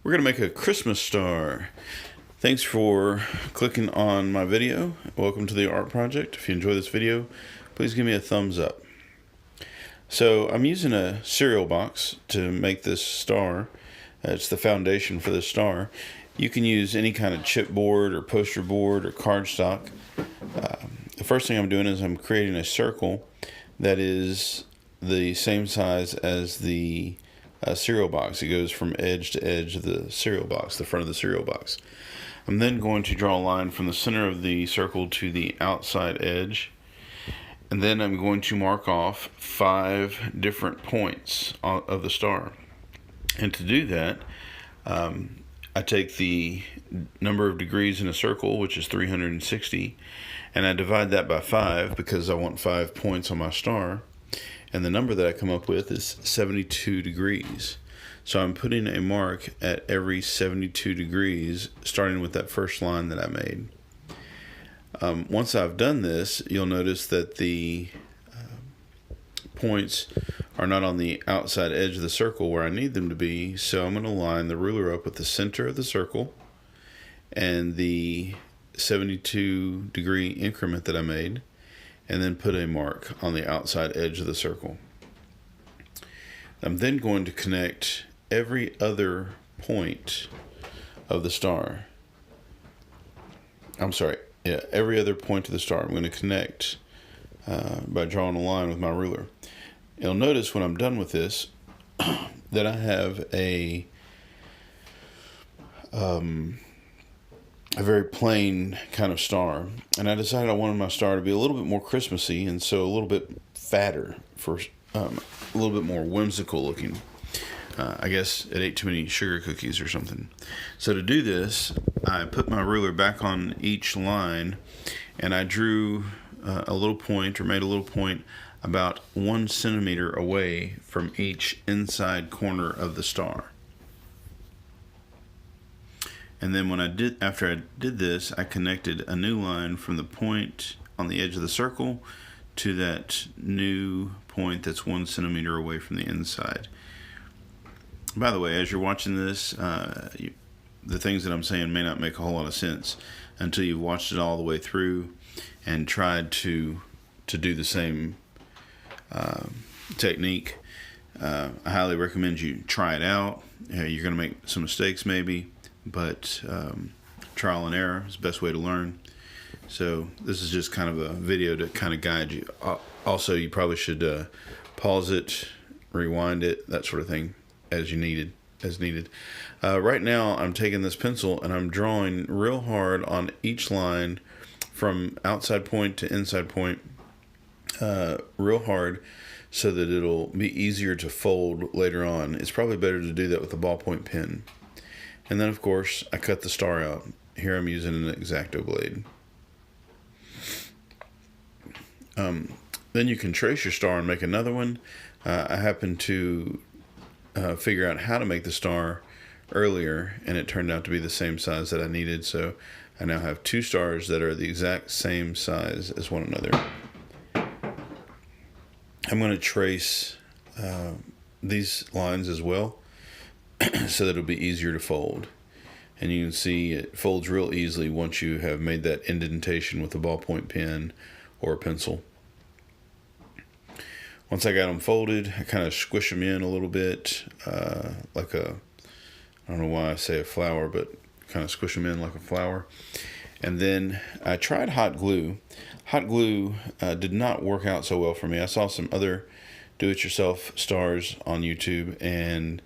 We're going to make a Christmas star. Thanks for clicking on my video. Welcome to the Art Project. If you enjoy this video, please give me a thumbs up. So I'm using a cereal box to make this star. It's the foundation for this star. You can use any kind of chipboard or poster board or cardstock. The first thing I'm doing is I'm creating a circle that is the same size as the cereal box. It goes from edge to edge of the cereal box, the front of the cereal box. I'm then going to draw a line from the center of the circle to the outside edge, and then I'm going to mark off 5 different points of the star. And to do that, I take the number of degrees in a circle, which is 360, and I divide that by 5 because I want 5 points on my star. And the number that I come up with is 72 degrees. So I'm putting a mark at every 72 degrees, starting with that first line that I made. Once I've done this, you'll notice that the points are not on the outside edge of the circle where I need them to be. So I'm going to line the ruler up with the center of the circle and the 72 degree increment that I made, and then put a mark on the outside edge of the circle. I'm then going to connect every other point of the star. Every other point of the star I'm going to connect by drawing a line with my ruler. You'll notice when I'm done with this that I have a very plain kind of star, and I decided I wanted my star to be a little bit more Christmassy, and so a little bit fatter, for a little bit more whimsical looking. I guess it ate too many sugar cookies or something. So to do this, I put my ruler back on each line, and I drew a little point, or made a little point about 1 centimeter away from each inside corner of the star. And then after I did this, I connected a new line from the point on the edge of the circle to that new point that's 1 centimeter away from the inside. By the way, as you're watching this, the things that I'm saying may not make a whole lot of sense until you've watched it all the way through and tried to do the same technique. I highly recommend you try it out. You're going to make some mistakes maybe, but trial and error is the best way to learn. So this is just kind of a video to kind of guide you. Also, you probably should pause it, rewind it, that sort of thing as needed. Right now I'm taking this pencil and I'm drawing real hard on each line from outside point to inside point, real hard, so that it'll be easier to fold later on. It's probably better to do that with a ballpoint pen. And then, of course, I cut the star out. Here I'm using an X-Acto blade. Then you can trace your star and make another one. I happened to figure out how to make the star earlier, and it turned out to be the same size that I needed. So I now have 2 stars that are the exact same size as one another. I'm going to trace these lines as well, so that it'll be easier to fold. And you can see it folds real easily once you have made that indentation with a ballpoint pen or a pencil. Once I got them folded, I kind of squish them in a little bit, like I don't know why I say a flower, but kind of squish them in like a flower. And then I tried hot glue. Hot glue did not work out so well for me. I saw some other do-it-yourself stars on YouTube, and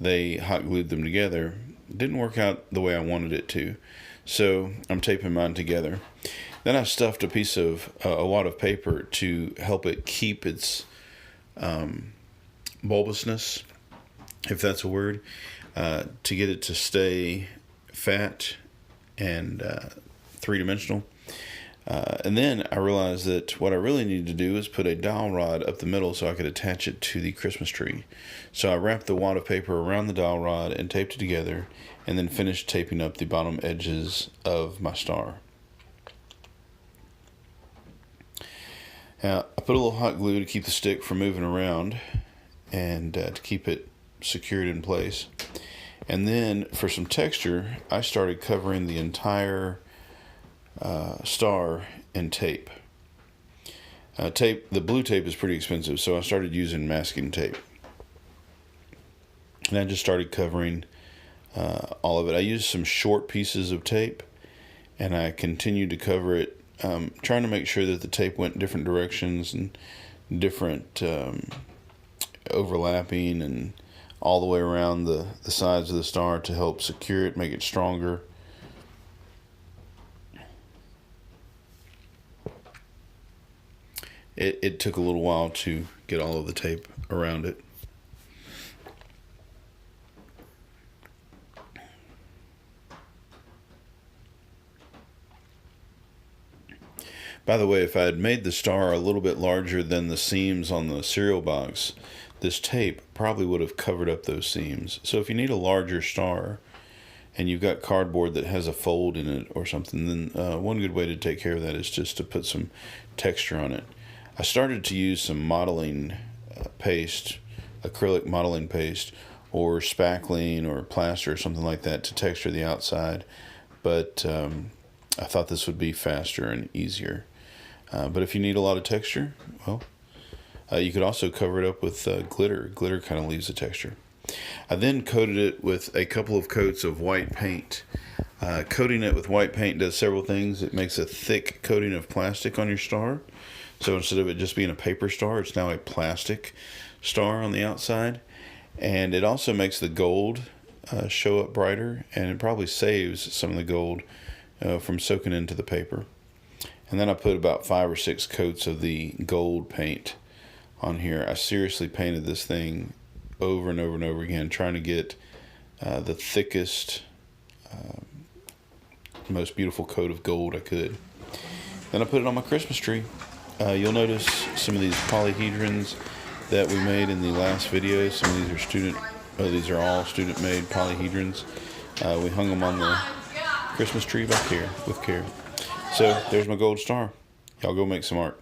they hot glued them together. It didn't work out the way I wanted it to, so I'm taping mine together. Then I stuffed a piece of a wad of paper to help it keep its bulbousness, if that's a word, to get it to stay fat and 3-dimensional. And then I realized that what I really needed to do is put a dowel rod up the middle so I could attach it to the Christmas tree. So I wrapped the wad of paper around the dowel rod and taped it together, and then finished taping up the bottom edges of my star. Now, I put a little hot glue to keep the stick from moving around and to keep it secured in place. And then for some texture, I started covering the entire star in tape. The blue tape is pretty expensive, so I started using masking tape. And I just started covering all of it. I used some short pieces of tape, and I continued to cover it, trying to make sure that the tape went different directions and different overlapping and all the way around the sides of the star to help secure it, make it stronger. It took a little while to get all of the tape around it. By the way, if I had made the star a little bit larger than the seams on the cereal box, this tape probably would have covered up those seams. So if you need a larger star and you've got cardboard that has a fold in it or something, then one good way to take care of that is just to put some texture on it. I started to use some modeling paste, acrylic modeling paste, or spackling or plaster or something like that to texture the outside, but I thought this would be faster and easier. But if you need a lot of texture, well, you could also cover it up with glitter. Glitter kind of leaves the texture. I then coated it with a couple of coats of white paint. Coating it with white paint does several things. It makes a thick coating of plastic on your star. So instead of it just being a paper star, it's now a plastic star on the outside. And it also makes the gold show up brighter, and it probably saves some of the gold from soaking into the paper. And then I put about 5 or 6 coats of the gold paint on here. I seriously painted this thing over and over and over again, trying to get the thickest, most beautiful coat of gold I could. Then I put it on my Christmas tree. You'll notice some of these polyhedrons that we made in the last video. Some of these are all student-made polyhedrons. We hung them on the Christmas tree with care. So there's my gold star. Y'all go make some art.